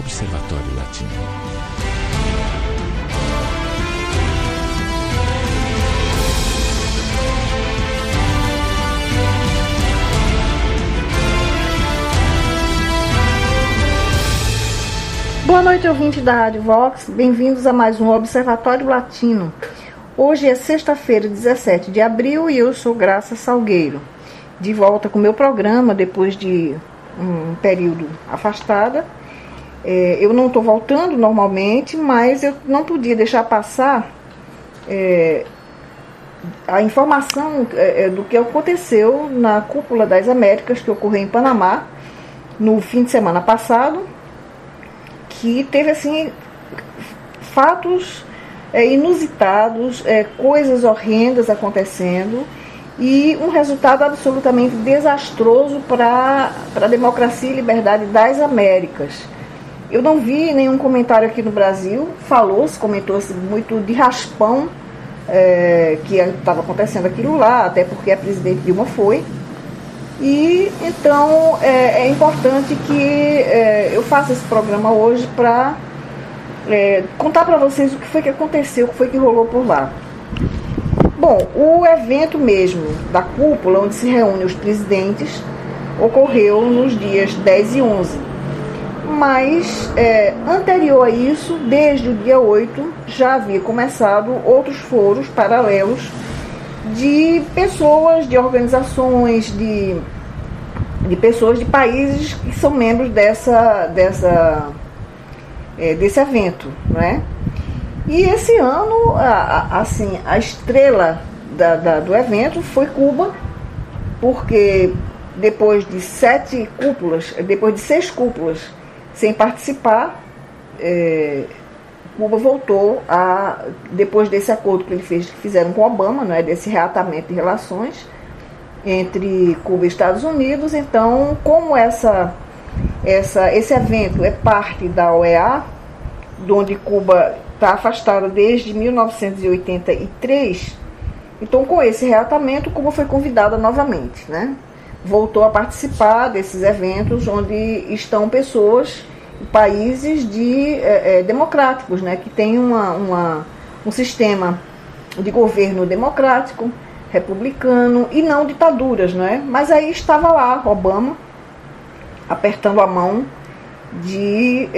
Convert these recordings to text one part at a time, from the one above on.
Observatório Latino. Boa noite, ouvintes da Rádio Vox. Bem-vindos a mais um Observatório Latino. Hoje é sexta-feira, 17 de abril, e eu sou Graça Salgueiro. De volta com o meu programa, depois de um período afastada. Eu não estou voltando normalmente, mas eu não podia deixar passar a informação do que aconteceu na Cúpula das Américas, que ocorreu em Panamá, no fim de semana passado, que teve assim fatos inusitados, coisas horrendas acontecendo e um resultado absolutamente desastroso para a democracia e liberdade das Américas. Eu não vi nenhum comentário aqui no Brasil, comentou-se muito de raspão que estava acontecendo aquilo lá, até porque a presidente Dilma foi. E então é importante que eu faça esse programa hoje para contar para vocês o que foi que aconteceu, o que foi que rolou por lá. Bom, o evento mesmo da cúpula, onde se reúnem os presidentes, ocorreu nos dias 10 e 11. Mas anterior a isso, desde o dia 8, já havia começado outros foros paralelos de pessoas, de organizações, de pessoas de países que são membros desse evento, né? E esse ano, a estrela do evento foi Cuba, porque depois de 6 cúpulas sem participar, Cuba voltou depois desse acordo que fizeram com Obama, não é, desse reatamento de relações entre Cuba e Estados Unidos. Então, como esse evento é parte da OEA, de onde Cuba está afastada desde 1983, então com esse reatamento Cuba foi convidada novamente, né? Voltou a participar desses eventos onde estão pessoas, países democráticos, né, que tem um sistema de governo democrático, republicano e não ditaduras, não é? Mas aí estava lá Obama apertando a mão de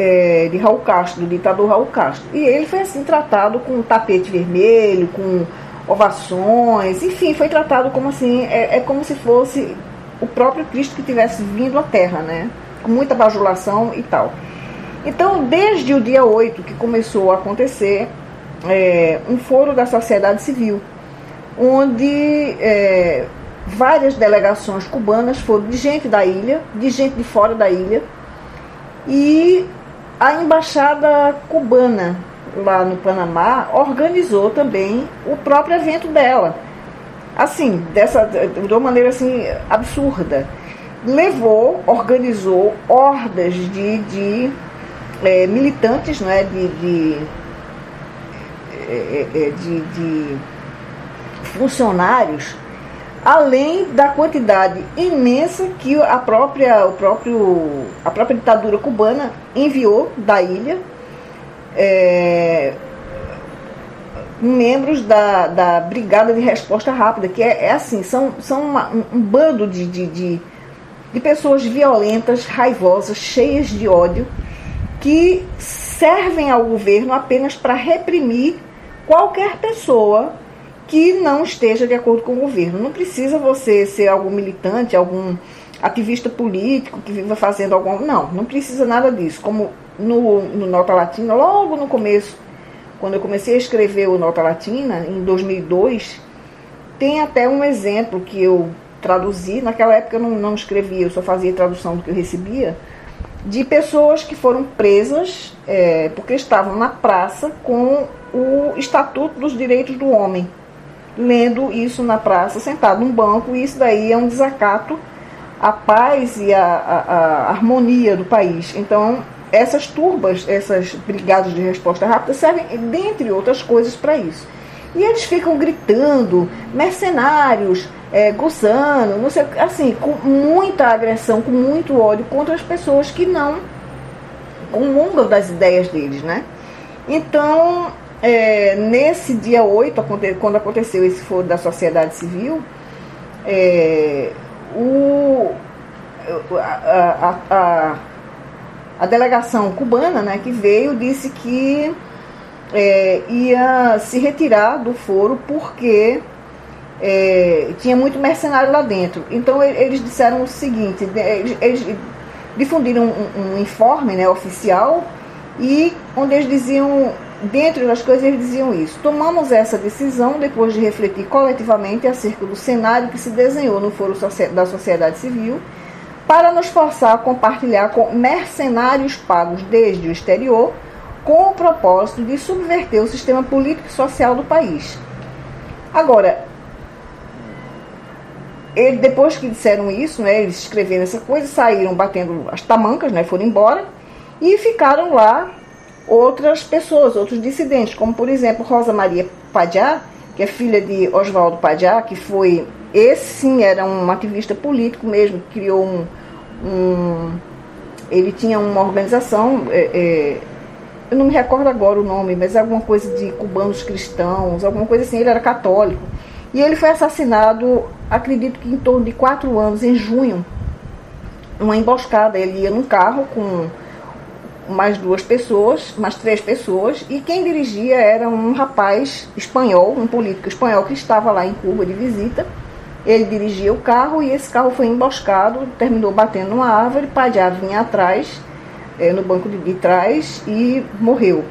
Raul Castro, do ditador Raul Castro, e ele foi assim tratado com um tapete vermelho, com ovações, enfim, foi tratado como assim, como se fosse o próprio Cristo que tivesse vindo à Terra, né? Com muita bajulação e tal. Então, desde o dia 8 que começou a acontecer um foro da sociedade civil, onde várias delegações cubanas foram de gente da ilha, de gente de fora da ilha, e a embaixada cubana lá no Panamá organizou também o próprio evento dela, assim, de uma maneira assim absurda. Organizou hordas de militantes, não é, de funcionários, além da quantidade imensa que a própria ditadura cubana enviou da ilha, membros da Brigada de Resposta Rápida, que assim, são um bando de pessoas violentas, raivosas, cheias de ódio, que servem ao governo apenas para reprimir qualquer pessoa que não esteja de acordo com o governo. Não precisa você ser algum militante, algum ativista político que viva fazendo não precisa nada disso. Como no Nota Latina, logo no começo, quando eu comecei a escrever o Nota Latina, em 2002, tem até um exemplo que eu traduzi. Naquela época eu não escrevia, eu só fazia tradução do que eu recebia, de pessoas que foram presas porque estavam na praça com o Estatuto dos Direitos do Homem, lendo isso na praça, sentado num banco, e isso daí é um desacato à paz e à harmonia do país. Então, essas turbas, essas brigadas de resposta rápida servem, dentre outras coisas, para isso. E eles ficam gritando, mercenários, gozando, não sei, assim, com muita agressão, com muito ódio contra as pessoas que comungam das ideias deles, né? Então, nesse dia 8, quando aconteceu esse foro da sociedade civil, a delegação cubana, né, que veio, disse que ia se retirar do foro porque tinha muito mercenário lá dentro. Então eles disseram o seguinte, eles difundiram um informe, né, oficial, e onde eles diziam, dentro das coisas, eles diziam isso: tomamos essa decisão depois de refletir coletivamente acerca do cenário que se desenhou no foro da sociedade civil, para nos forçar a compartilhar com mercenários pagos desde o exterior, com o propósito de subverter o sistema político e social do país. Agora, depois que disseram isso, né, eles escreveram essa coisa, saíram batendo as tamancas, né, foram embora, e ficaram lá outras pessoas, outros dissidentes, como por exemplo Rosa Maria Padiá, que é filha de Oswaldo Padiá, que foi, esse sim era um ativista político mesmo, criou ele tinha uma organização, eu não me recordo agora o nome, mas alguma coisa de cubanos cristãos, alguma coisa assim, ele era católico, e ele foi assassinado, acredito que em torno de 4 anos, em junho, numa emboscada. Ele ia num carro com mais 3 pessoas, e quem dirigia era um rapaz espanhol, um político espanhol que estava lá em Cuba de visita. Ele dirigia o carro e esse carro foi emboscado, terminou batendo numa árvore. Padiá vinha atrás, no banco de trás, e morreu.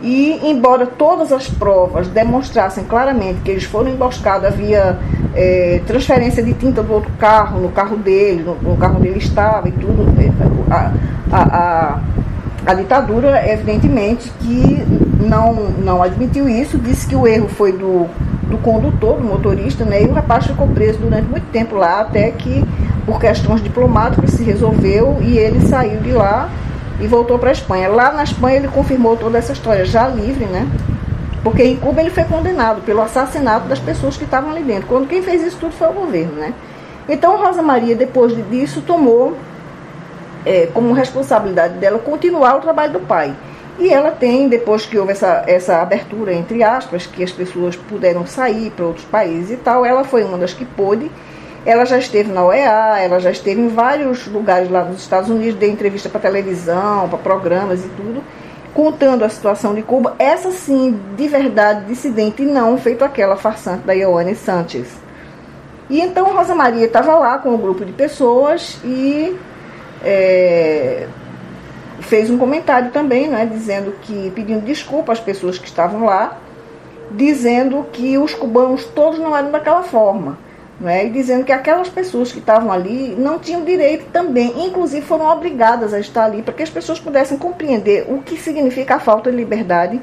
E embora todas as provas demonstrassem claramente que eles foram emboscados, havia transferência de tinta do outro carro, no carro dele, no carro onde ele estava e tudo, a ditadura, evidentemente, que não admitiu isso, disse que o erro foi do condutor, do motorista, né, e o rapaz ficou preso durante muito tempo lá, até que, por questões diplomáticas, se resolveu e ele saiu de lá e voltou para a Espanha. Lá na Espanha ele confirmou toda essa história, já livre, né? Porque em Cuba ele foi condenado pelo assassinato das pessoas que estavam ali dentro, quando quem fez isso tudo foi o governo, né? Então Rosa Maria, depois disso, tomou como responsabilidade dela continuar o trabalho do pai. E ela tem, depois que houve essa abertura, entre aspas, que as pessoas puderam sair para outros países e tal, ela foi uma das que pôde. Ela já esteve na OEA, ela já esteve em vários lugares lá nos Estados Unidos, deu entrevista para televisão, para programas e tudo, contando a situação de Cuba. Essa sim, de verdade, dissidente, e não feito aquela farsante da Ioane Sanchez. E então Rosa Maria estava lá com um grupo de pessoas e fez um comentário também, né, pedindo desculpa às pessoas que estavam lá, dizendo que os cubanos todos não eram daquela forma. E dizendo que aquelas pessoas que estavam ali não tinham direito também, inclusive foram obrigadas a estar ali, para que as pessoas pudessem compreender o que significa a falta de liberdade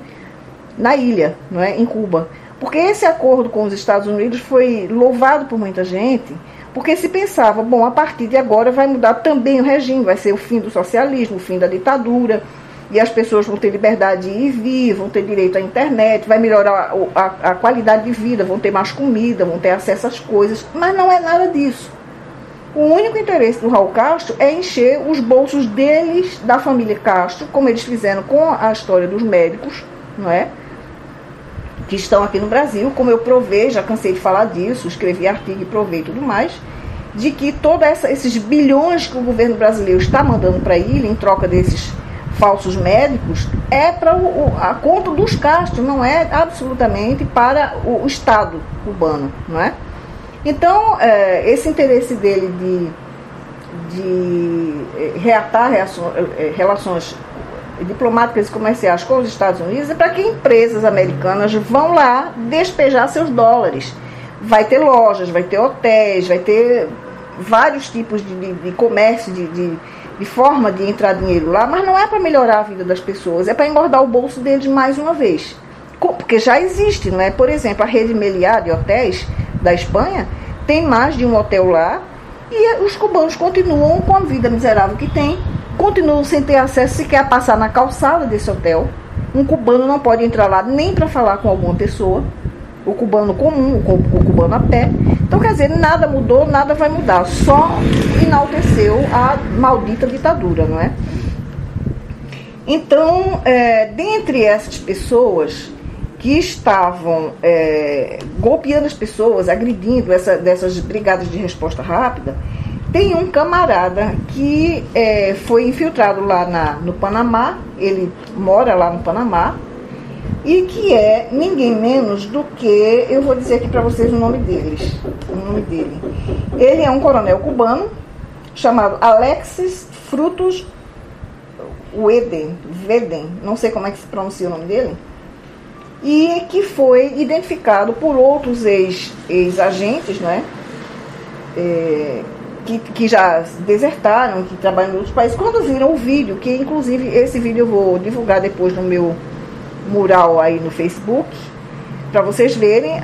na ilha, em Cuba. Porque esse acordo com os Estados Unidos foi louvado por muita gente, porque se pensava, bom, a partir de agora vai mudar também o regime, vai ser o fim do socialismo, o fim da ditadura, e as pessoas vão ter liberdade de ir e vir, vão ter direito à internet, vai melhorar a qualidade de vida, vão ter mais comida, vão ter acesso às coisas, mas não é nada disso. O único interesse do Raul Castro é encher os bolsos deles, da família Castro, como eles fizeram com a história dos médicos, que estão aqui no Brasil, como eu provei, já cansei de falar disso, escrevi artigo e provei tudo mais, de que todos esses bilhões que o governo brasileiro está mandando para a ilha, em troca desses falsos médicos, é para a conta dos Castro, não é absolutamente para o Estado cubano, Então, esse interesse dele de reatar relações diplomáticas e comerciais com os Estados Unidos é para que empresas americanas vão lá despejar seus dólares. Vai ter lojas, vai ter hotéis, vai ter vários tipos de comércio, de forma de entrar dinheiro lá, mas não é para melhorar a vida das pessoas, é para engordar o bolso deles mais uma vez. Porque já existe, Por exemplo, a rede Meliá de hotéis da Espanha tem mais de um hotel lá, e os cubanos continuam com a vida miserável que tem, continuam sem ter acesso sequer a passar na calçada desse hotel. Um cubano não pode entrar lá nem para falar com alguma pessoa, o cubano comum, o cubano a pé. Então, quer dizer, nada mudou, nada vai mudar, só enalteceu a maldita ditadura, Então, dentre essas pessoas que estavam golpeando as pessoas, agredindo dessas brigadas de resposta rápida, tem um camarada que foi infiltrado lá no Panamá, ele mora lá no Panamá, e que é ninguém menos do que, eu vou dizer aqui para vocês o nome dele. Ele é um coronel cubano chamado Alexis Frutos Veden, não sei como é que se pronuncia o nome dele, e que foi identificado por outros ex-agentes, né, que já desertaram, que trabalham em outros países, quando viram o vídeo, que inclusive esse vídeo eu vou divulgar depois no meu mural aí no Facebook, para vocês verem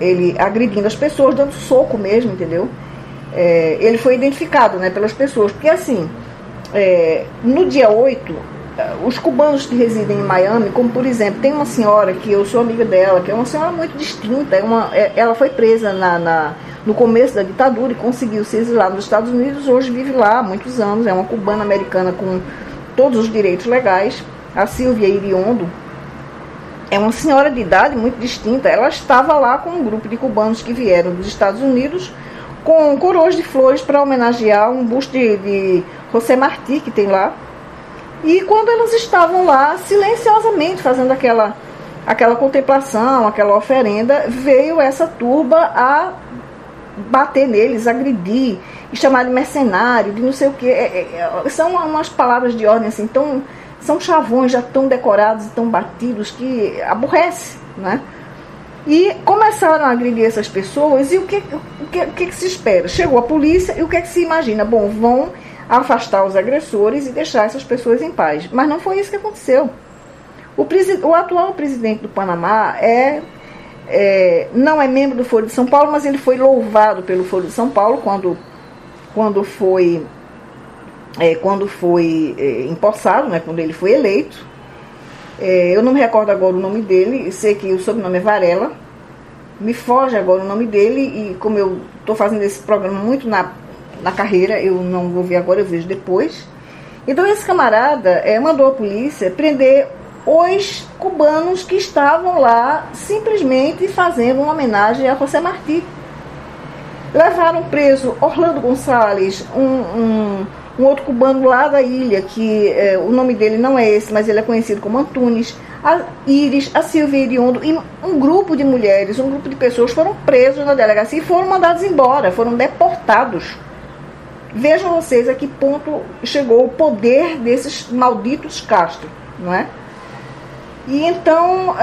ele agredindo as pessoas, dando soco mesmo, entendeu? Ele foi identificado, né, pelas pessoas, porque assim, no dia 8, os cubanos que residem em Miami, como por exemplo, tem uma senhora que eu sou amiga dela, que é uma senhora muito distinta, ela foi presa no começo da ditadura e conseguiu se exilar nos Estados Unidos, hoje vive lá há muitos anos, é uma cubana americana com todos os direitos legais, a Silvia Iriondo. É uma senhora de idade muito distinta, ela estava lá com um grupo de cubanos que vieram dos Estados Unidos com coroas de flores para homenagear um busto de José Martí que tem lá. E quando elas estavam lá, silenciosamente, fazendo aquela contemplação, aquela oferenda, veio essa turba a bater neles, agredir, e chamar de mercenário, de não sei o quê. São umas palavras de ordem assim, são chavões já tão decorados e tão batidos que aborrece, né? E começaram a agredir essas pessoas, e o que se espera? Chegou a polícia, e o que se imagina? Bom, vão afastar os agressores e deixar essas pessoas em paz. Mas não foi isso que aconteceu. O atual presidente do Panamá não é membro do Foro de São Paulo, mas ele foi louvado pelo Foro de São Paulo quando foi empossado, né, quando ele foi eleito. Eu não me recordo agora o nome dele, sei que o sobrenome é Varela, me foge agora o nome dele, e como eu estou fazendo esse programa muito na carreira, eu não vou ver agora, eu vejo depois. Então esse camarada mandou a polícia prender os cubanos que estavam lá simplesmente fazendo uma homenagem a José Martí. Levaram preso Orlando Gonçalves, um outro cubano lá da ilha, que o nome dele não é esse, mas ele é conhecido como Antunes, a Iris, a Silvia Iriondo, e um grupo de mulheres, um grupo de pessoas foram presos na delegacia e foram mandados embora, foram deportados. Vejam vocês a que ponto chegou o poder desses malditos Castro, não é? E então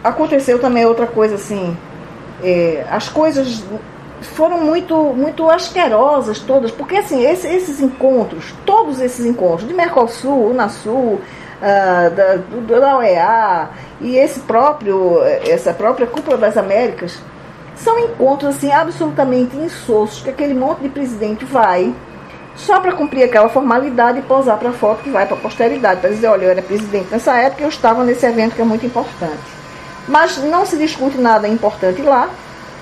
aconteceu também outra coisa assim, as coisas foram muito asquerosas todas, porque assim, esses encontros, todos esses encontros de Mercosul, Unasul, da OEA e essa própria Cúpula das Américas, são encontros assim absolutamente insossos, que aquele monte de presidente vai só para cumprir aquela formalidade e posar para a foto que vai para a posteridade, para dizer, olha, eu era presidente nessa época, eu estava nesse evento que é muito importante. Mas não se discute nada importante lá,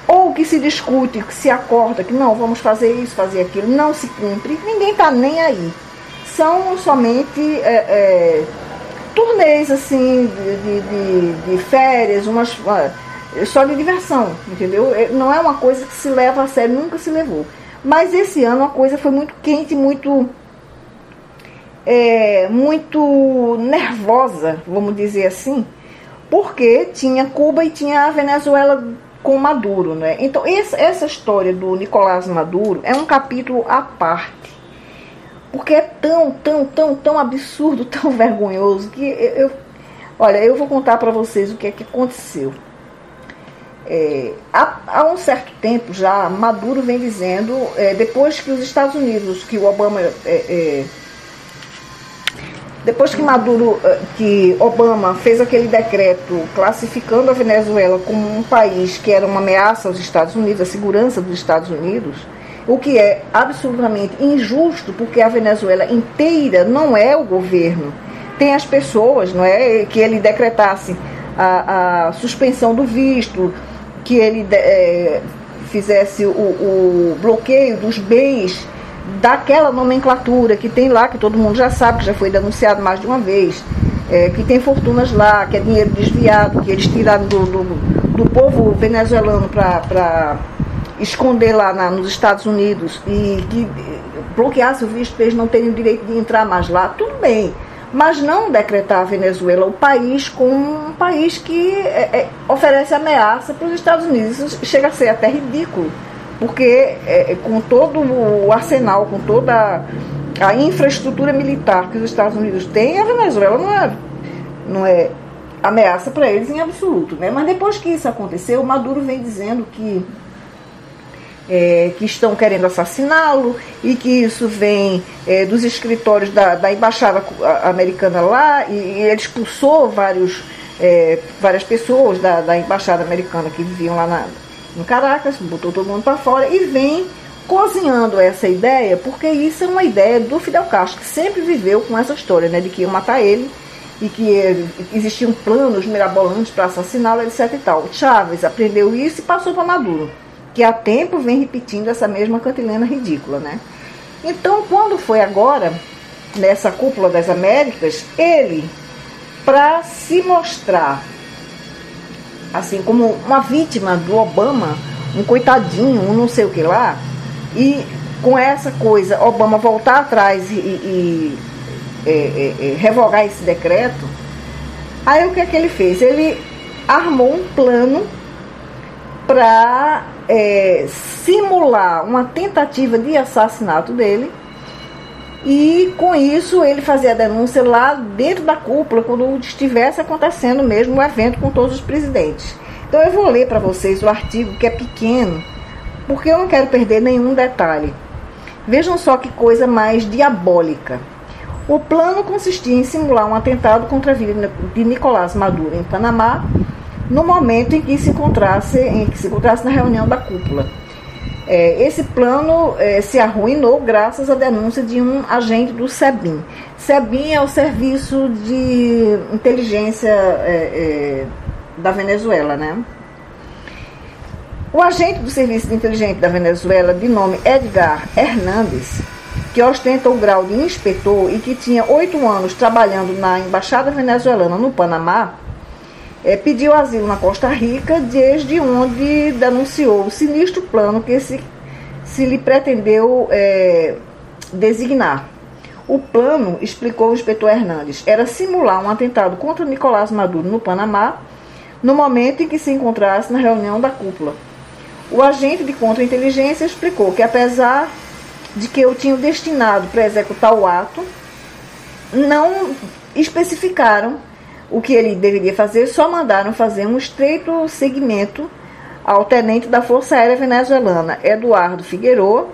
ou que se discute, que se acorda, que não, vamos fazer isso, fazer aquilo, não se cumpre, ninguém está nem aí. São somente turnês assim, de férias, só de diversão, entendeu? Não é uma coisa que se leva a sério, nunca se levou. Mas esse ano a coisa foi muito quente, muito nervosa, vamos dizer assim, porque tinha Cuba e tinha a Venezuela com Maduro, né? Então essa história do Nicolás Maduro é um capítulo à parte, porque é tão absurdo, tão vergonhoso, que eu vou contar para vocês o que é que aconteceu. Há um certo tempo já, Maduro vem dizendo, depois que os Estados Unidos, que o Obama, depois que Obama fez aquele decreto classificando a Venezuela como um país que era uma ameaça aos Estados Unidos, à segurança dos Estados Unidos, o que é absolutamente injusto, porque a Venezuela inteira não é o governo, tem as pessoas, não é, que ele decretasse a suspensão do visto, que ele fizesse o bloqueio dos bens daquela nomenclatura que tem lá, que todo mundo já sabe, que já foi denunciado mais de uma vez, que tem fortunas lá, que é dinheiro desviado, que eles tiraram do povo venezuelano para esconder lá nos Estados Unidos e que bloqueasse o visto para eles não terem o direito de entrar mais lá, tudo bem. Mas não decretar a Venezuela o país como um país que oferece ameaça para os Estados Unidos. Isso chega a ser até ridículo, porque com todo o arsenal, com toda a infraestrutura militar que os Estados Unidos têm, a Venezuela não é ameaça para eles em absoluto, né? Mas depois que isso aconteceu, o Maduro vem dizendo que estão querendo assassiná-lo e que isso vem dos escritórios da embaixada americana lá, e ele expulsou várias pessoas da embaixada americana que viviam lá em Caracas, botou todo mundo para fora e vem cozinhando essa ideia, porque isso é uma ideia do Fidel Castro, que sempre viveu com essa história, né, de que iam matar ele e que existiam planos mirabolantes para assassiná-lo, etc e tal. Chávez aprendeu isso e passou para Maduro, que há tempo vem repetindo essa mesma cantilena ridícula, né? Então, quando foi agora, nessa cúpula das Américas, ele, para se mostrar assim como uma vítima do Obama, um coitadinho, um não sei o que lá, e com essa coisa, Obama voltar atrás e revogar esse decreto, aí o que é que ele fez? Ele armou um plano para simular uma tentativa de assassinato dele, e com isso ele fazia a denúncia lá dentro da cúpula, quando estivesse acontecendo mesmo o evento com todos os presidentes. Então eu vou ler para vocês o artigo, que é pequeno, porque eu não quero perder nenhum detalhe. Vejam só que coisa mais diabólica. O plano consistia em simular um atentado contra a vida de Nicolás Maduro em Panamá, no momento em que se encontrasse na reunião da cúpula. Esse plano se arruinou graças à denúncia de um agente do SEBIN. SEBIN é o Serviço de Inteligência da Venezuela, né? O agente do Serviço de Inteligência da Venezuela, de nome Edgar Hernández, que ostenta o grau de inspetor e que tinha 8 anos trabalhando na Embaixada Venezuelana no Panamá, pediu asilo na Costa Rica, desde onde denunciou o sinistro plano que se lhe pretendeu designar. O plano, explicou o inspetor Hernandes, era simular um atentado contra Nicolás Maduro no Panamá, no momento em que se encontrasse na reunião da cúpula. O agente de contra-inteligência explicou que, apesar de que eu tinha destinado para executar o ato, não especificaram o que ele deveria fazer, só mandaram fazer um estreito seguimento ao tenente da Força Aérea Venezuelana, Eduardo Figueroa,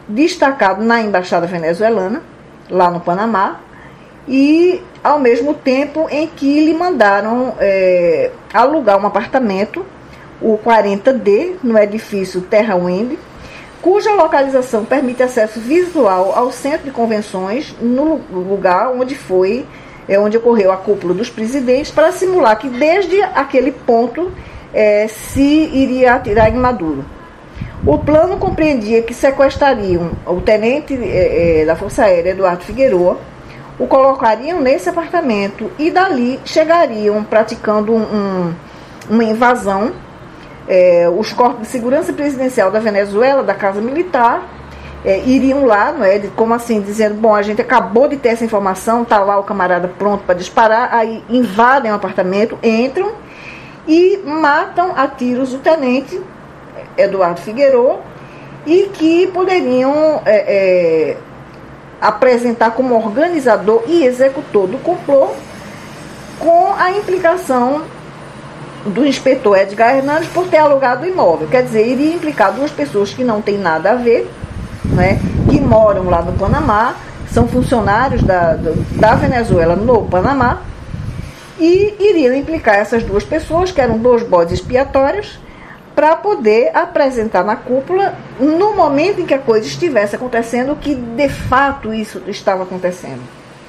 destacado na Embaixada Venezuelana, lá no Panamá, e ao mesmo tempo em que lhe mandaram alugar um apartamento, o 40D, no edifício Terra Wind, cuja localização permite acesso visual ao centro de convenções, no lugar onde ocorreu a cúpula dos presidentes, para simular que desde aquele ponto se iria atirar em Maduro. O plano compreendia que sequestrariam o tenente da Força Aérea, Eduardo Figueroa, o colocariam nesse apartamento e dali chegariam praticando uma invasão. Os corpos de segurança presidencial da Venezuela, da Casa Militar, iriam lá, não é? Como assim, dizendo, bom, a gente acabou de ter essa informação, tá lá o camarada pronto para disparar, aí invadem o apartamento, entram e matam a tiros o tenente Eduardo Figueroa, e que poderiam apresentar como organizador e executor do complô, com a implicação do inspetor Edgar Hernandes por ter alugado o imóvel. Quer dizer, iria implicar duas pessoas que não têm nada a ver, né, que moram lá no Panamá, são funcionários da Venezuela no Panamá, e iriam implicar essas duas pessoas, que eram dois bodes expiatórios, para poder apresentar na cúpula, no momento em que a coisa estivesse acontecendo, que de fato isso estava acontecendo,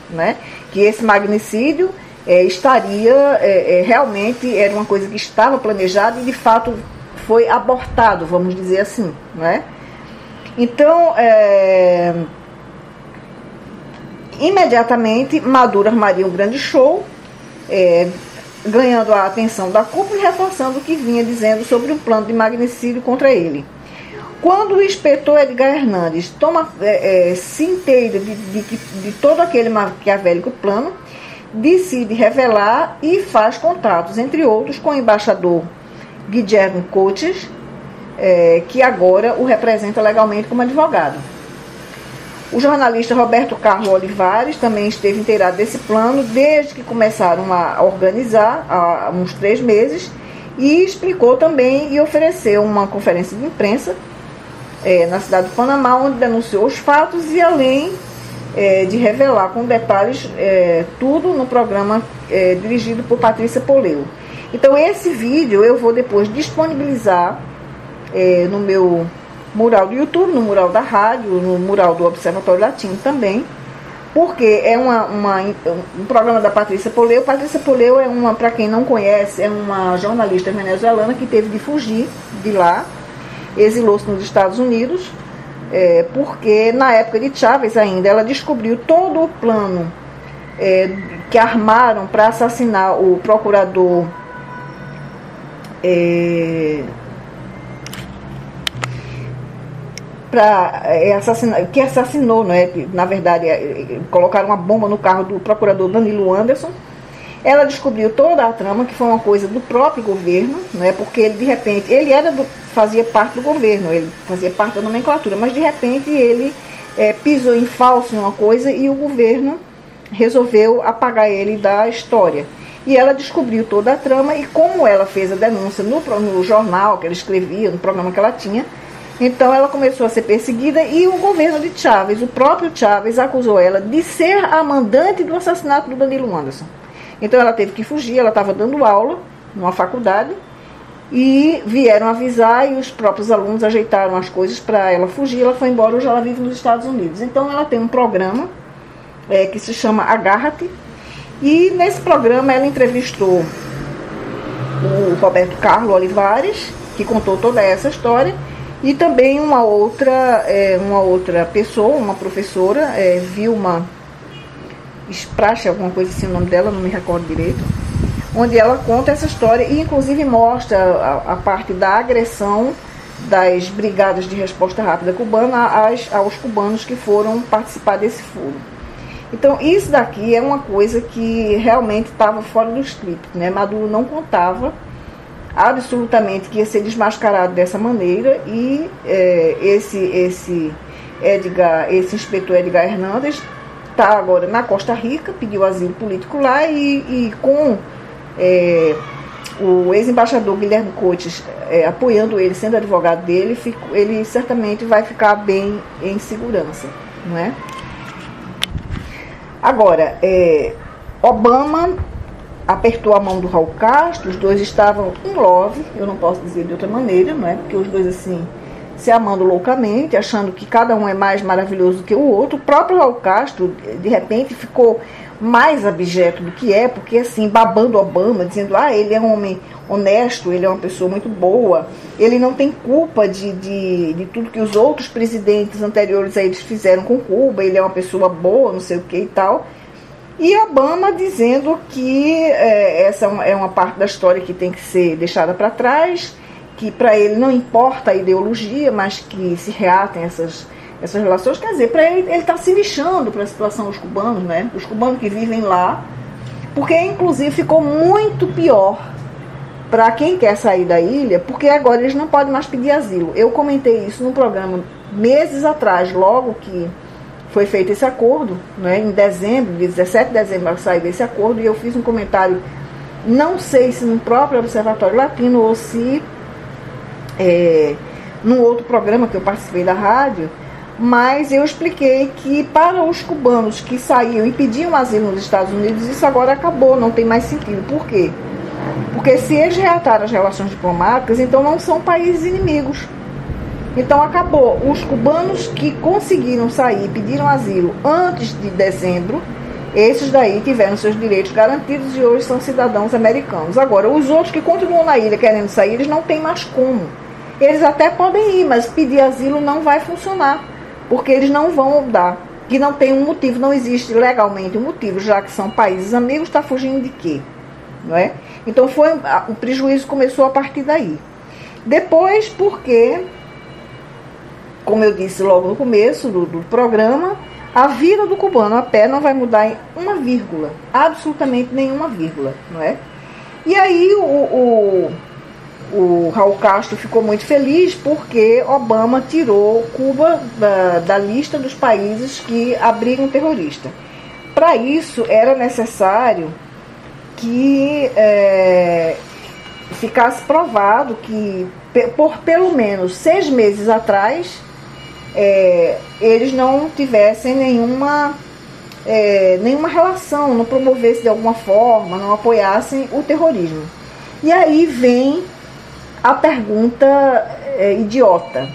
né? Que esse magnicídio estaria realmente, era uma coisa que estava planejada e de fato foi abortado, vamos dizer assim, né? Então, imediatamente, Maduro armaria um grande show, ganhando a atenção da cúpula e reforçando o que vinha dizendo sobre um plano de magnicídio contra ele. Quando o inspetor Edgar Hernandes se inteira de todo aquele maquiavélico plano, decide revelar e faz contatos, entre outros, com o embaixador Guillermo Coates, que agora o representa legalmente como advogado. O jornalista Roberto Carlos Olivares também esteve inteirado desse plano desde que começaram a organizar, há uns 3 meses, e explicou também e ofereceu uma conferência de imprensa na cidade do Panamá, onde denunciou os fatos e além de revelar com detalhes tudo no programa dirigido por Patrícia Poleo. Então esse vídeo eu vou depois disponibilizar no meu mural do YouTube, no mural da rádio, no mural do Observatório Latino também, porque é um programa da Patrícia Poleo. Patrícia Poleo para quem não conhece, é uma jornalista venezuelana que teve de fugir de lá, exilou-se nos Estados Unidos, porque na época de Chávez ainda, ela descobriu todo o plano que armaram para assassinar o procurador que assassinou, na verdade, colocaram uma bomba no carro do procurador Danilo Anderson. Ela descobriu toda a trama, que foi uma coisa do próprio governo, porque ele, de repente, ele fazia parte do governo, ele fazia parte da nomenclatura, mas de repente ele pisou em falso em uma coisa e o governo resolveu apagar ele da história. E ela descobriu toda a trama, e como ela fez a denúncia no jornal que ela escrevia, no programa que ela tinha, então ela começou a ser perseguida e o governo de Chávez, o próprio Chávez, acusou ela de ser a mandante do assassinato do Danilo Anderson. Então ela teve que fugir, ela estava dando aula numa faculdade e vieram avisar e os próprios alunos ajeitaram as coisas para ela fugir. Ela foi embora, hoje ela vive nos Estados Unidos. Então ela tem um programa que se chama Agarra-te, e nesse programa ela entrevistou o Roberto Carlos Olivares, que contou toda essa história, e também uma outra pessoa, uma professora, Vilma Sprache, alguma coisa assim o nome dela, não me recordo direito, onde ela conta essa história e inclusive mostra a parte da agressão das brigadas de resposta rápida cubana aos cubanos que foram participar desse furo. Então isso daqui é uma coisa que realmente estava fora do script, Maduro não contava absolutamente que ia ser desmascarado dessa maneira, e esse inspetor Edgar Hernandes está agora na Costa Rica, pediu asilo político lá, e com o ex-embaixador Guilherme Coates apoiando ele, sendo advogado dele, ele certamente vai ficar bem em segurança, não é? Agora, Obama apertou a mão do Raul Castro, os dois estavam em love, eu não posso dizer de outra maneira, não é? Porque os dois assim se amando loucamente, achando que cada um é mais maravilhoso que o outro. O próprio Raul Castro, de repente, ficou mais abjeto do que porque assim, babando Obama, dizendo, ele é um homem honesto, ele é uma pessoa muito boa, ele não tem culpa de tudo que os outros presidentes anteriores a eles fizeram com Cuba, ele é uma pessoa boa, não sei o que e tal. E Obama dizendo que essa é uma parte da história que tem que ser deixada para trás, que para ele não importa a ideologia, mas que se reatem essas relações. Quer dizer, para ele está se lixando para a situação dos cubanos, os cubanos que vivem lá, porque inclusive ficou muito pior para quem quer sair da ilha, porque agora eles não podem mais pedir asilo. Eu comentei isso num programa meses atrás, logo que foi feito esse acordo, em dezembro, de 17 de dezembro saiu esse acordo, e eu fiz um comentário, não sei se no próprio Observatório Latino ou se num outro programa que eu participei da rádio, mas eu expliquei que para os cubanos que saíam e pediam asilo nos Estados Unidos, isso agora acabou, não tem mais sentido. Por quê? Porque se eles reataram as relações diplomáticas, então não são países inimigos. Então acabou. Os cubanos que conseguiram sair, pediram asilo antes de dezembro, esses daí tiveram seus direitos garantidos e hoje são cidadãos americanos. Agora, os outros que continuam na ilha querendo sair, eles não têm mais como. Eles até podem ir, mas pedir asilo não vai funcionar, porque eles não vão dar, que não tem um motivo, não existe legalmente um motivo, já que são países amigos, está fugindo de quê? Não é? Então o prejuízo começou a partir daí. Depois, porque, como eu disse logo no começo do programa, a vida do cubano a pé não vai mudar em uma vírgula, absolutamente nenhuma vírgula, não é? E aí o Raul Castro ficou muito feliz porque Obama tirou Cuba da lista dos países que abrigam terrorista. Para isso era necessário que ficasse provado que por pelo menos 6 meses atrás eles não tivessem nenhuma relação, não promovessem de alguma forma, não apoiassem o terrorismo. E aí vem a pergunta idiota.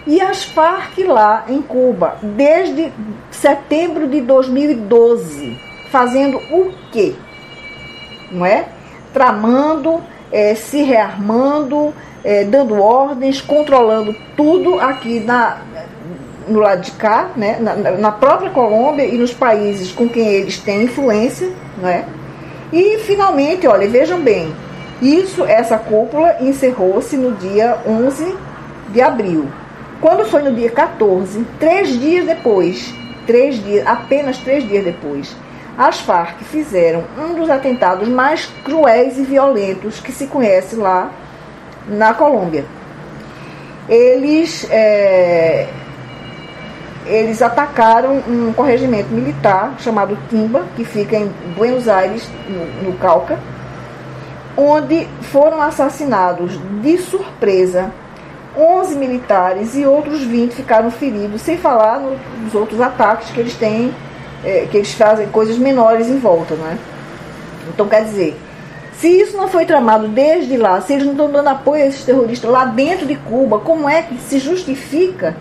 E as Farc lá em Cuba, desde setembro de 2012, fazendo o quê? Não é? Tramando, se rearmando, dando ordens, controlando tudo aqui no lado de cá, né? na própria Colômbia e nos países com quem eles têm influência, não é? E finalmente, olha, vejam bem, essa cúpula encerrou-se no dia 11 de abril. Quando foi no dia 14, 3 dias depois, apenas 3 dias depois, as Farc fizeram um dos atentados mais cruéis e violentos que se conhece lá na Colômbia. Eles atacaram um corregimento militar chamado Timba, que fica em Buenos Aires, no Cauca, onde foram assassinados de surpresa 11 militares e outros 20 ficaram feridos, sem falar nos outros ataques que eles têm, que eles fazem coisas menores em volta, não é? Então, quer dizer, se isso não foi tramado desde lá, se eles não estão dando apoio a esses terroristas lá dentro de Cuba, como é que se justifica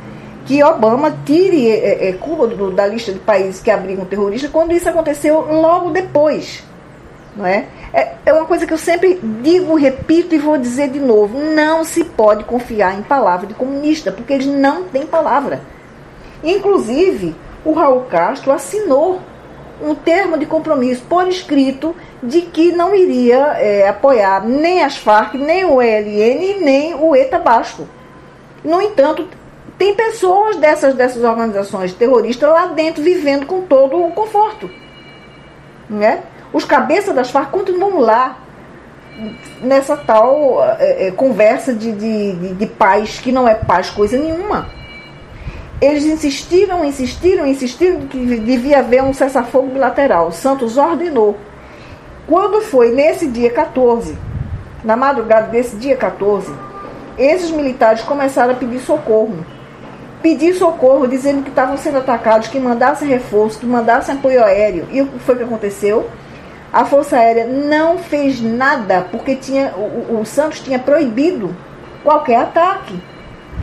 que Obama tire Cuba da lista de países que abrigam terroristas quando isso aconteceu logo depois? Não é? É uma coisa que eu sempre digo, repito e vou dizer de novo: não se pode confiar em palavra de comunista, porque eles não têm palavra. Inclusive, o Raul Castro assinou um termo de compromisso por escrito de que não iria apoiar nem as Farc, nem o ELN, nem o ETA Basco. No entanto, tem pessoas dessas organizações terroristas lá dentro vivendo com todo o conforto, né? Os cabeças das Farc continuam lá nessa tal conversa de paz, que não é paz coisa nenhuma. Eles insistiram que devia haver um cessar-fogo bilateral. Santos ordenou. Quando foi nesse dia 14, na madrugada desse dia 14, esses militares começaram a pedir socorro. Dizendo que estavam sendo atacados, que mandassem reforço, que mandassem apoio aéreo. E o que foi que aconteceu? A Força Aérea não fez nada, porque o Santos tinha proibido qualquer ataque.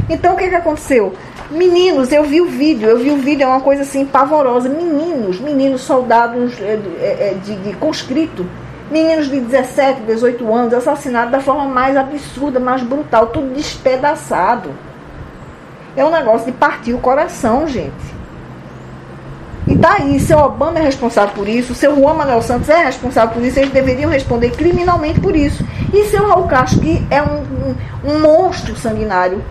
Então, o que aconteceu? Meninos, eu vi o vídeo, é uma coisa assim pavorosa. Meninos soldados de conscrito, meninos de 17, 18 anos, assassinados da forma mais absurda, mais brutal, tudo despedaçado. É um negócio de partir o coração, gente. E tá aí, seu Obama é responsável por isso, seu Juan Manuel Santos é responsável por isso, eles deveriam responder criminalmente por isso. E seu Raul Castro, que é um monstro sanguinário,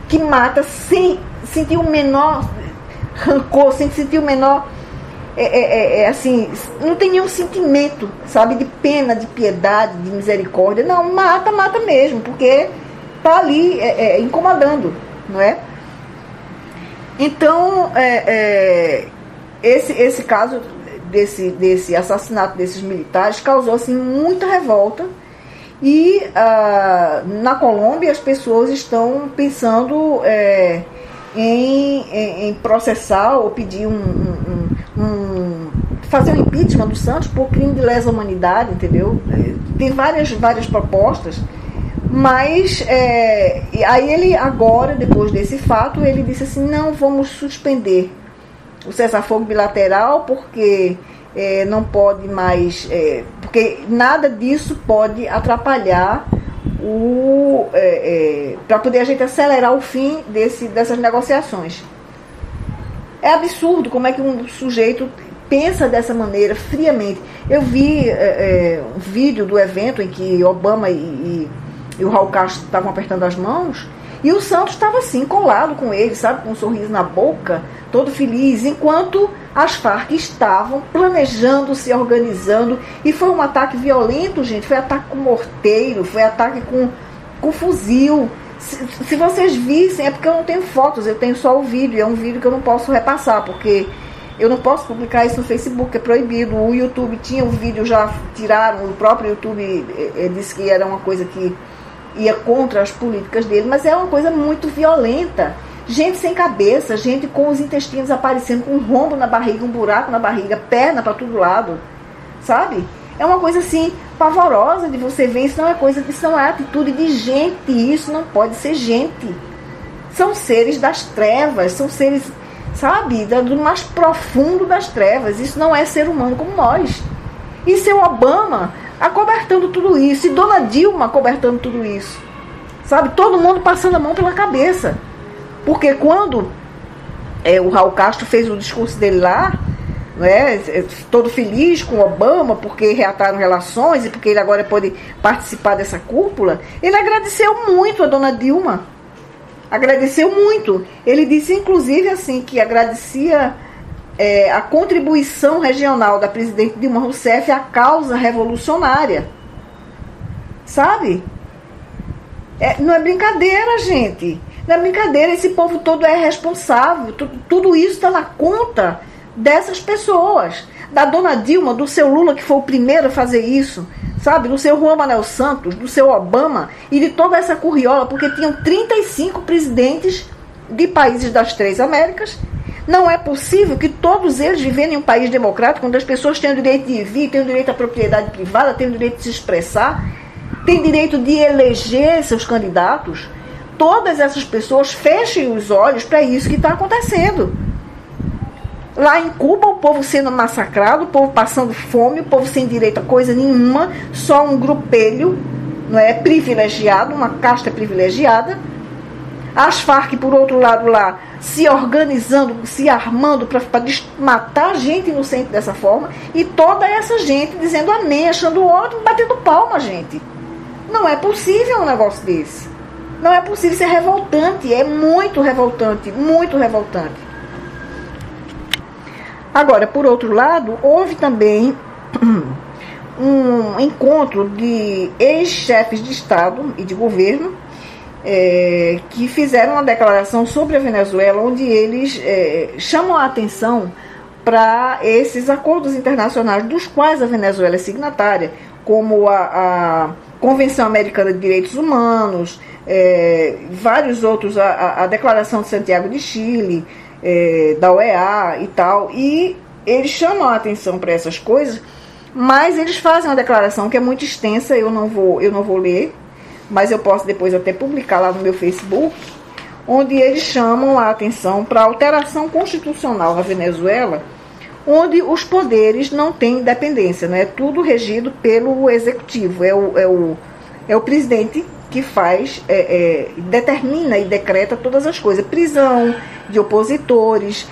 que mata sem sentir o menor rancor, sem sentir o menor, assim, não tem nenhum sentimento, sabe, de pena, de piedade, de misericórdia. Não, mata mesmo, porque tá ali incomodando, não é? Então, esse caso desse assassinato desses militares causou assim muita revolta, e na Colômbia as pessoas estão pensando em processar ou pedir fazer um impeachment do Santos por crime de lesa humanidade, entendeu? Tem várias propostas, mas aí ele agora, depois desse fato, ele disse assim: não, vamos suspender o cessar-fogo bilateral, porque não pode mais, porque nada disso pode atrapalhar para poder a gente acelerar o fim dessas negociações. É absurdo como é que um sujeito pensa dessa maneira, friamente. Eu vi um vídeo do evento em que Obama e o Raul Castro estavam apertando as mãos, e o Santos estava assim, colado com ele, sabe, com um sorriso na boca, todo feliz, enquanto as Farc estavam planejando, se organizando, e foi um ataque violento, gente, foi ataque com morteiro, foi ataque com fuzil. Se vocês vissem, é porque eu não tenho fotos, eu tenho só o vídeo, é um vídeo que eu não posso repassar, porque eu não posso publicar isso no Facebook, é proibido. O YouTube tinha o vídeo, já tiraram, o próprio YouTube disse que era uma coisa que ia contra as políticas dele, mas é uma coisa muito violenta. Gente sem cabeça, gente com os intestinos aparecendo, com um rombo na barriga, um buraco na barriga, perna para todo lado, sabe? É uma coisa assim, pavorosa de você ver, isso não é atitude de gente, isso não pode ser gente. São seres das trevas, são seres, sabe, do mais profundo das trevas, isso não é ser humano como nós. E seu Obama acobertando tudo isso, e Dona Dilma acobertando tudo isso, sabe, todo mundo passando a mão pela cabeça, porque quando o Raul Castro fez o discurso dele lá, né, todo feliz com Obama, porque reataram relações e porque ele agora pode participar dessa cúpula, ele agradeceu muito a Dona Dilma, agradeceu muito, ele disse inclusive assim, que agradecia a contribuição regional da presidente Dilma Rousseff à causa revolucionária. Sabe? Não é brincadeira, gente. Não é brincadeira, esse povo todo é responsável. Tudo isso está na conta dessas pessoas. Da Dona Dilma, do seu Lula, que foi o primeiro a fazer isso. Sabe? Do seu Juan Manuel Santos, do seu Obama e de toda essa curriola, porque tinham 35 presidentes de países das 3 Américas. Não é possível que todos eles vivendo em um país democrático, onde as pessoas têm o direito de vir, têm o direito à propriedade privada, têm o direito de se expressar, têm direito de eleger seus candidatos. Todas essas pessoas fechem os olhos para isso que está acontecendo. Lá em Cuba, o povo sendo massacrado, o povo passando fome, o povo sem direito a coisa nenhuma, só um grupelho, não é, privilegiado, uma casta privilegiada. As Farc, por outro lado, lá, se organizando, se armando para matar gente inocente dessa forma, e toda essa gente dizendo amém, achando ótimo, batendo palma, gente. Não é possível um negócio desse. Não é possível, isso é revoltante, é muito revoltante, muito revoltante. Agora, por outro lado, houve também um encontro de ex-chefes de Estado e de governo, que fizeram uma declaração sobre a Venezuela, onde eles chamam a atenção para esses acordos internacionais dos quais a Venezuela é signatária, como a Convenção Americana de Direitos Humanos, vários outros, a Declaração de Santiago de Chile, da OEA e tal, e eles chamam a atenção para essas coisas, mas eles fazem uma declaração que é muito extensa, eu não vou ler, mas eu posso depois até publicar lá no meu Facebook, onde eles chamam a atenção para a alteração constitucional na Venezuela, onde os poderes não têm independência, né? É tudo regido pelo executivo, é o presidente que faz, determina e decreta todas as coisas, prisão de opositores,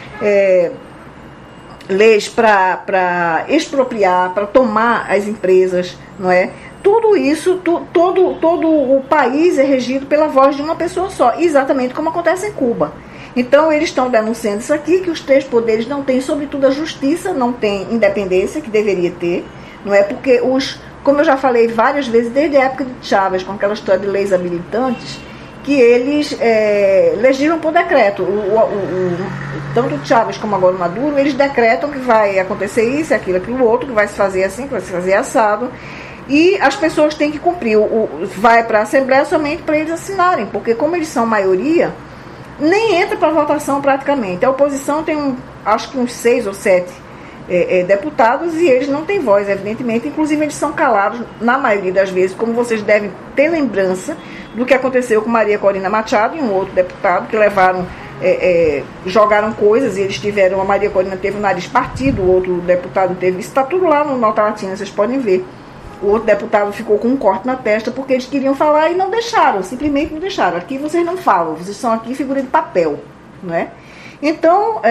leis para expropriar, para tomar as empresas, não é? Tudo isso, todo o país é regido pela voz de uma pessoa só, exatamente como acontece em Cuba. Então, eles estão denunciando isso aqui, que os 3 poderes não têm, sobretudo a justiça, não tem independência, que deveria ter, não é? Porque como eu já falei várias vezes, desde a época de Chávez, com aquela história de leis habilitantes, que eles legislam por decreto. Tanto Chávez como agora o Maduro, eles decretam que vai acontecer isso, aquilo outro, que vai se fazer assim, que vai se fazer assado, e as pessoas têm que cumprir. Vai para a Assembleia somente para eles assinarem, porque como eles são maioria, nem entra para votação praticamente. A oposição tem, acho que uns 6 ou 7 deputados, e eles não têm voz, evidentemente. Inclusive, eles são calados na maioria das vezes, como vocês devem ter lembrança do que aconteceu com Maria Corina Machado e um outro deputado, que levaram, jogaram coisas, e eles tiveram, a Maria Corina teve o nariz partido, o outro deputado teve, isso está tudo lá no Nota Latina, vocês podem ver o outro deputado ficou com um corte na testa porque eles queriam falar e não deixaram, simplesmente não deixaram. Aqui vocês não falam, vocês são aqui figura de papel, né? Então,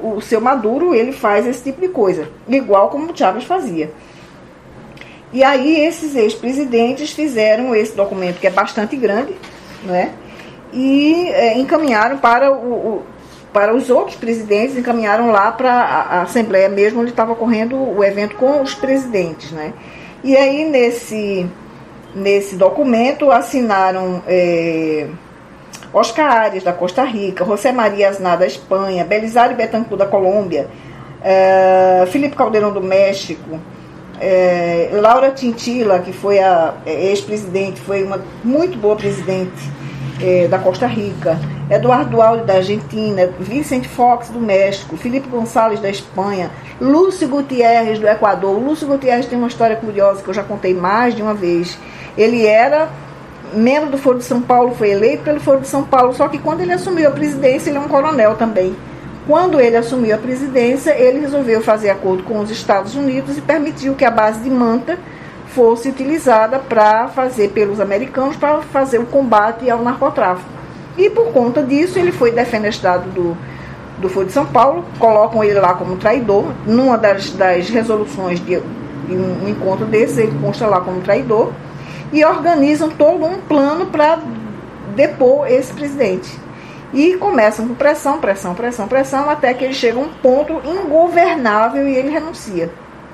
o seu Maduro, ele faz esse tipo de coisa, igual como o Chávez fazia. E aí esses ex-presidentes fizeram esse documento, que é bastante grande, né? E encaminharam para os outros presidentes, encaminharam lá para a Assembleia mesmo, onde estava ocorrendo o evento com os presidentes, né? E aí nesse documento assinaram Oscar Arias, da Costa Rica, José Maria Aznar, da Espanha, Belisário Betancur, da Colômbia, Felipe Calderón, do México, Laura Chinchilla, que foi a ex-presidente, foi uma muito boa presidente da Costa Rica, Eduardo Dualde, da Argentina, Vicente Fox, do México, Felipe Gonçalves, da Espanha, Lúcio Gutierrez, do Equador. O Lúcio Gutierrez tem uma história curiosa que eu já contei mais de uma vez. Ele era membro do Foro de São Paulo, foi eleito pelo Foro de São Paulo, só que quando ele assumiu a presidência, ele é um coronel também. Quando ele assumiu a presidência, ele resolveu fazer acordo com os Estados Unidos e permitiu que a base de Manta fosse utilizada para fazer pelos americanos, para fazer o combate ao narcotráfico. E por conta disso, ele foi defenestrado do Foro de São Paulo, colocam ele lá como traidor. Numa das resoluções de um encontro desse, ele consta lá como traidor, e organizam todo um plano para depor esse presidente. E começam com pressão, até que ele chega a um ponto ingovernável e ele renuncia,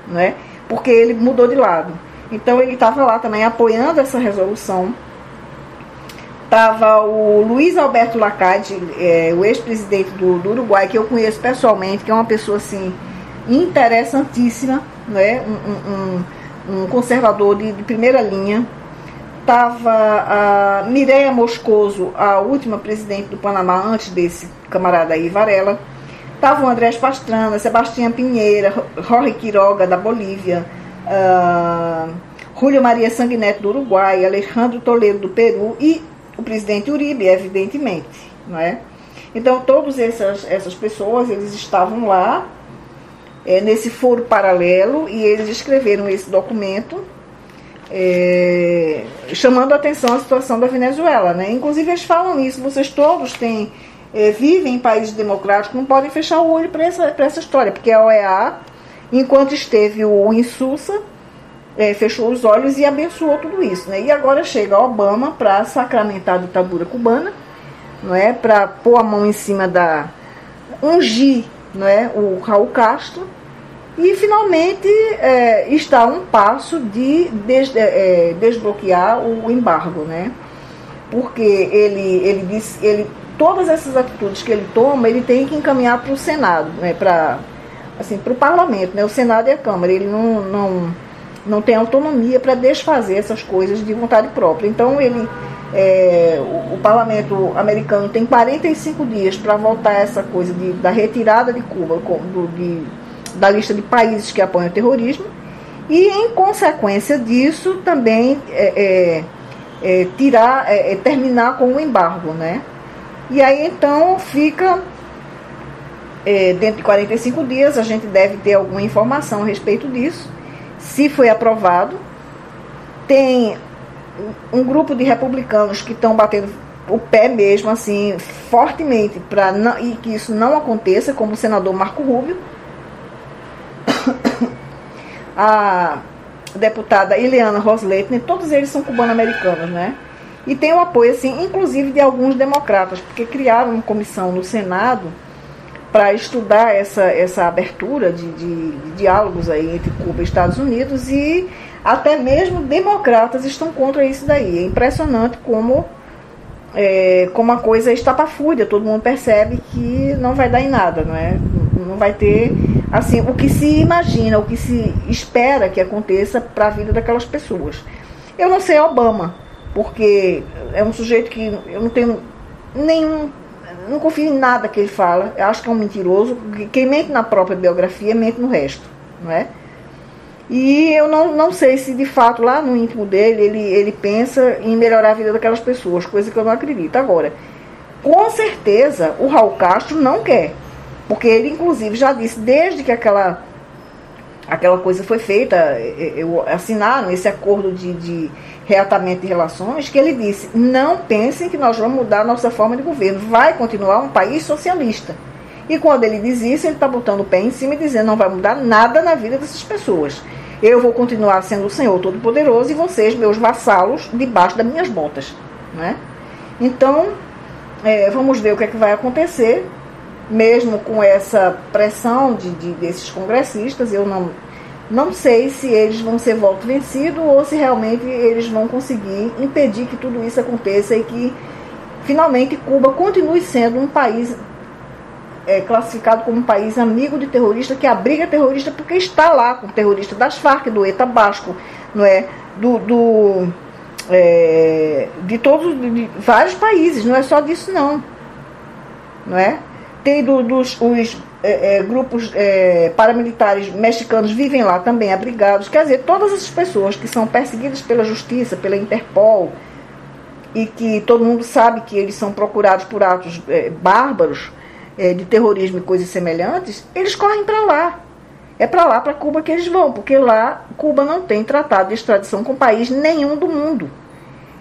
né? Porque ele mudou de lado. Então ele estava lá também apoiando essa resolução. Estava o Luiz Alberto Lacalle, o ex-presidente do Uruguai, que eu conheço pessoalmente, que é uma pessoa assim interessantíssima, né? Um conservador de primeira linha. Estava a Mireia Moscoso, a última presidente do Panamá, antes desse camarada aí, Varela. Estava o Andrés Pastrana, Sebastião Pinheira, Jorge Quiroga, da Bolívia, Júlio Maria Sanguineto, do Uruguai, Alejandro Toledo, do Peru, e o presidente Uribe, evidentemente, não é? Então, todas essas pessoas, eles estavam lá, nesse foro paralelo, e eles escreveram esse documento, chamando a atenção à situação da Venezuela, né? Inclusive eles falam isso, vocês todos vivem em países democráticos, não podem fechar o olho para essa história, porque a OEA, enquanto esteve o Insulza, fechou os olhos e abençoou tudo isso, né? E agora chega Obama para sacramentar a ditadura cubana, não é? Para pôr a mão em cima ungir, não é? O Raul Castro. E finalmente está a um passo de desbloquear o embargo, né? Porque ele disse, todas essas atitudes que ele toma, ele tem que encaminhar para o Senado, né? Para o parlamento, né? O Senado e a Câmara. Ele não tem autonomia para desfazer essas coisas de vontade própria. Então o parlamento americano tem 45 dias para votar essa coisa da retirada de Cuba da lista de países que apoiam o terrorismo, e em consequência disso também terminar com o embargo, né? E aí então fica dentro de 45 dias a gente deve ter alguma informação a respeito disso, se foi aprovado. Tem um grupo de republicanos que estão batendo o pé mesmo assim fortemente para que isso não aconteça, como o senador Marco Rubio, a deputada Ileana Rosleitner, todos eles são cubano-americanos, né? E tem o apoio, assim, inclusive de alguns democratas, porque criaram uma comissão no Senado para estudar essa abertura de diálogos aí entre Cuba e Estados Unidos, e até mesmo democratas estão contra isso daí. É impressionante como a coisa é estapafúrdia, todo mundo percebe que não vai dar em nada, não é? Não vai ter, assim, o que se imagina, o que se espera que aconteça para a vida daquelas pessoas. Eu não sei Obama, porque é um sujeito que eu não tenho não confio em nada que ele fala, eu acho que é um mentiroso, quem mente na própria biografia, mente no resto, não é? E eu não sei se de fato lá no íntimo dele, ele pensa em melhorar a vida daquelas pessoas, coisa que eu não acredito. Agora, com certeza o Raul Castro não quer, porque ele inclusive já disse, desde que aquela aquela coisa foi feita, assinaram esse acordo de reatamento de relações, que ele disse, não pensem que nós vamos mudar a nossa forma de governo, vai continuar um país socialista. E quando ele diz isso, ele está botando o pé em cima e dizendo, não vai mudar nada na vida dessas pessoas. Eu vou continuar sendo o Senhor Todo-Poderoso e vocês, meus vassalos, debaixo das minhas botas. Né? Então, vamos ver o que é que vai acontecer, mesmo com essa pressão desses congressistas. Eu não sei se eles vão ser voto vencido ou se realmente eles vão conseguir impedir que tudo isso aconteça e que finalmente Cuba continue sendo um país classificado como um país amigo de terrorista, que abriga terrorista porque está lá com terrorista das Farc, do ETA Basco, não é? De vários países, não é só disso não é? Tem os grupos paramilitares mexicanos vivem lá também abrigados. Quer dizer, todas essas pessoas que são perseguidas pela justiça, pela Interpol, e que todo mundo sabe que eles são procurados por atos bárbaros de terrorismo e coisas semelhantes, eles correm para lá. É para lá, para Cuba que eles vão, porque lá Cuba não tem tratado de extradição com país nenhum do mundo.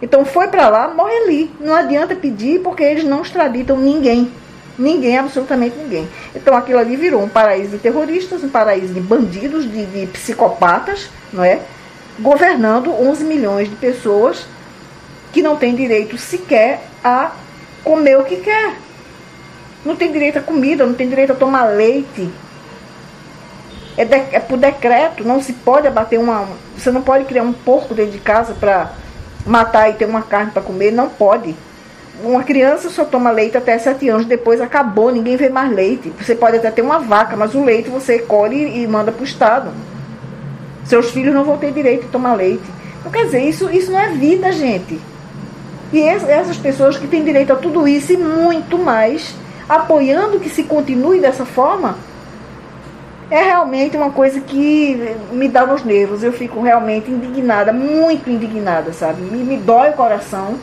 Então foi para lá, morre ali. Não adianta pedir porque eles não extraditam ninguém. Ninguém, absolutamente ninguém. Então aquilo ali virou um paraíso de terroristas, um paraíso de bandidos, de psicopatas, não é? Governando 11 milhões de pessoas que não têm direito sequer a comer o que quer. Não tem direito a comida, não tem direito a tomar leite. É por decreto, não se pode abater você não pode criar um porco dentro de casa para matar e ter uma carne para comer, não pode. Uma criança só toma leite até 7 anos, depois acabou, ninguém vê mais leite. Você pode até ter uma vaca, mas o leite você colhe e manda para o Estado. Seus filhos não vão ter direito de tomar leite. Então, quer dizer, isso não é vida, gente. E essas pessoas que têm direito a tudo isso e muito mais, apoiando que se continue dessa forma, é realmente uma coisa que me dá nos nervos. Eu fico realmente indignada, muito indignada, sabe? Me dói o coração.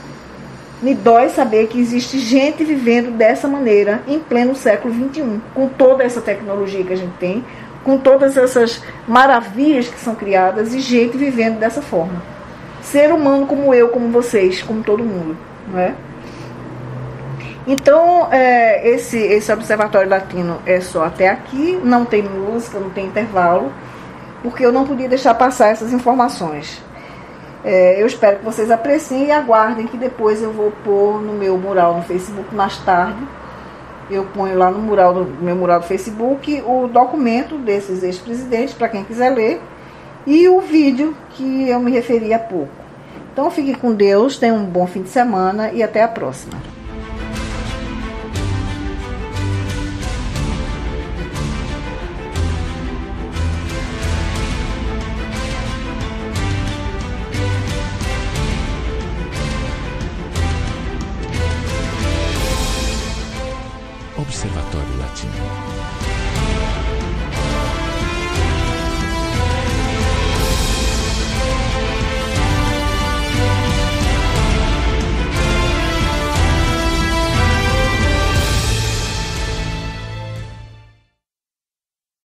Me dói saber que existe gente vivendo dessa maneira em pleno século XXI, com toda essa tecnologia que a gente tem, com todas essas maravilhas que são criadas e gente vivendo dessa forma. Ser humano como eu, como vocês, como todo mundo, não é? Então, esse Observatório Latino é só até aqui, não tem música, não tem intervalo, porque eu não podia deixar passar essas informações. Eu espero que vocês apreciem e aguardem que depois eu vou pôr no meu mural no Facebook mais tarde. Eu ponho lá no meu mural do Facebook o documento desses ex-presidentes, para quem quiser ler, e o vídeo que eu me referi há pouco. Então fique com Deus, tenham um bom fim de semana e até a próxima. Observatório Latino.